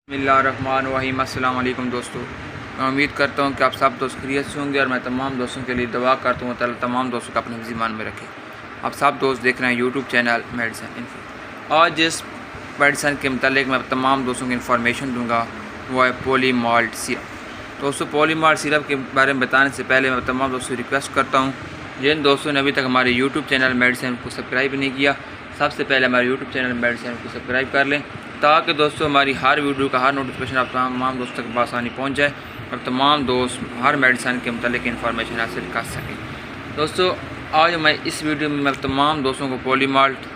बिस्मिल्लाहिर्रहमानिर्रहीम। अस्सलाम वालेकुम दोस्तों, मैं उम्मीद करता हूँ कि आप सब दोस्त खैरियत से होंगे और मैं तमाम दोस्तों के लिए दुआ करता हूँ ताला तमाम दोस्तों को अपने ईमान में रखे। आप सब दोस्त देख रहे हैं यूट्यूब चैनल मेडिसिन इन्फो। आज जिस मेडिसिन के मतलब मैं तमाम दोस्तों को इन्फॉर्मेशन दूँगा वो है पॉलीमाल्ट सिरप। दोस्तों, पॉलीमाल्ट सिरप के बारे में बताने से पहले मैं तमाम दोस्तों से रिक्वेस्ट करता हूँ, जिन दोस्तों ने अभी तक हमारे यूट्यूब चैनल मेडिसिन को सब्सक्राइब नहीं किया, सबसे पहले हमारे यूट्यूब चैनल मेडिसिन को सब्सक्राइब कर लें ताकि दोस्तों हमारी हर वीडियो का हर नोटिफिकेशन आप तमाम दोस्तों तक आसानी पहुंच जाए और तमाम दोस्त हर मेडिसिन के मतलब इन्फॉर्मेशन हासिल कर सकें। दोस्तों, आज मैं इस वीडियो में मैं तमाम दोस्तों को पॉलीमाल्ट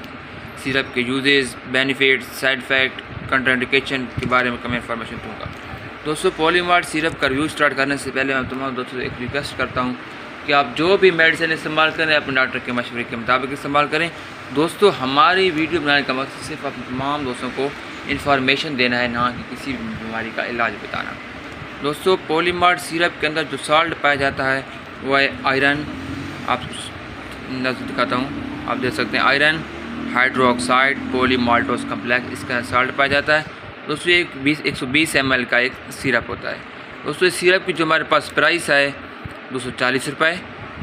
सिरप के uses, benefit, side effect, contraindication के बारे में कम इन्फॉर्मेशन दूँगा। दोस्तों, पॉलीमाल्ट सिरप का रिव्यू स्टार्ट करने से पहले मैं तमाम दोस्तों से एक रिक्वेस्ट करता हूँ कि आप जो भी मेडिसिन इस्तेमाल करें अपने डॉक्टर के मशवरे के मुताबिक इस्तेमाल करें। दोस्तों, हमारी वीडियो बनाने का मकसद सिर्फ अपने तमाम दोस्तों को इन्फॉर्मेशन देना है, ना कि किसी भी बीमारी का इलाज बताना। दोस्तों, पॉलीमाल्ट सिरप के अंदर जो साल्ट पाया जाता है वो है आयरन। आप नज़र दिखाता हूँ, आप देख सकते हैं आयरन हाइड्रोक्साइड पॉलीमाल्टोस कम्प्लेक्स, इसका साल्ट पाया जाता है। दोस्तों, ये 120 ml का एक सिरप होता है। दोस्तों, इस सिरप की जो हमारे पास प्राइस है 240 रुपये।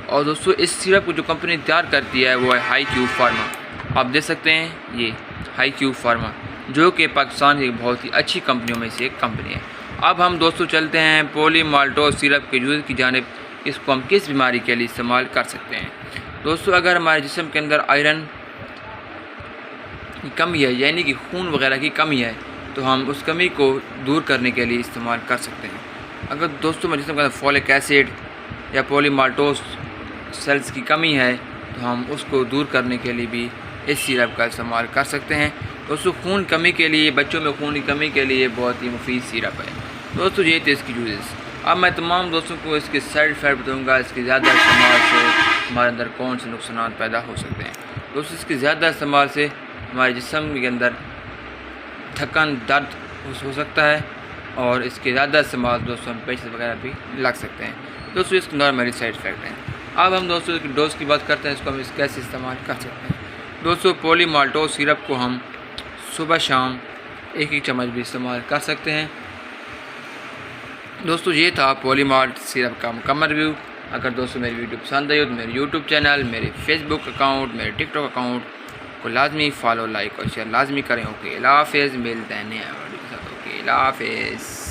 और दोस्तों, इस सिरप को जो कंपनी तैयार करती है वो है हाई क्यूब फार्मा। आप देख सकते हैं ये हाई क्यूब फार्मा, जो कि पाकिस्तान की बहुत ही अच्छी कंपनियों में से एक कंपनी है। अब हम दोस्तों चलते हैं पॉलीमाल्टोस सिरप के यूज़ की जानिब। इसको हम किस बीमारी के लिए इस्तेमाल कर सकते हैं। दोस्तों, अगर हमारे जिस्म के अंदर आयरन की कमी है, यानी कि खून वगैरह की कमी है, तो हम उस कमी को दूर करने के लिए इस्तेमाल कर सकते हैं। अगर दोस्तों हमारे जिस्म के अंदर फॉलिक एसिड या पॉलीमाल्टोस सेल्स की कमी है, तो हम उसको दूर करने के लिए भी इस सिरप का इस्तेमाल कर सकते हैं। दोस्तों, खून कमी के लिए, बच्चों में खून की कमी के लिए बहुत ही मुफीद सिरप है। दोस्तों, ये थे इसकी यूजेस। अब मैं तमाम दोस्तों को इसके साइड इफ़ेक्ट बताऊँगा, इसके ज़्यादा इस्तेमाल से हमारे अंदर कौन से नुकसान पैदा हो सकते हैं। दोस्तों, इसके ज़्यादा इस्तेमाल से हमारे जिस्म के अंदर थकान, दर्द हो सकता है और इसके ज़्यादा इस्तेमाल दोस्तों हम पेशेंट वगैरह भी लग सकते हैं। दोस्तों, इसके नॉर्मली साइड इफ़ेक्ट हैं। अब हम दोस्तों इसकी डोज की बात करते हैं, इसको हम कैसे इस्तेमाल कर सकते हैं। दोस्तों, पॉलीमाल्टोस सिरप को हम सुबह शाम 1 चम्मच भी इस्तेमाल कर सकते हैं। दोस्तों, ये था पॉलीमाल्ट सिरप का मुकम्मल रिव्यू। अगर दोस्तों मेरी वीडियो पसंद आई हो तो मेरे यूट्यूब चैनल, मेरे फेसबुक अकाउंट, मेरे टिकटॉक अकाउंट को लाजमी फॉलो, लाइक और शेयर लाजमी करें। ओके, अल्लाह हाफ़िज़। मिलते हैं नए वीडियो के साथ। ओके, अल्लाह हाफ़िज़।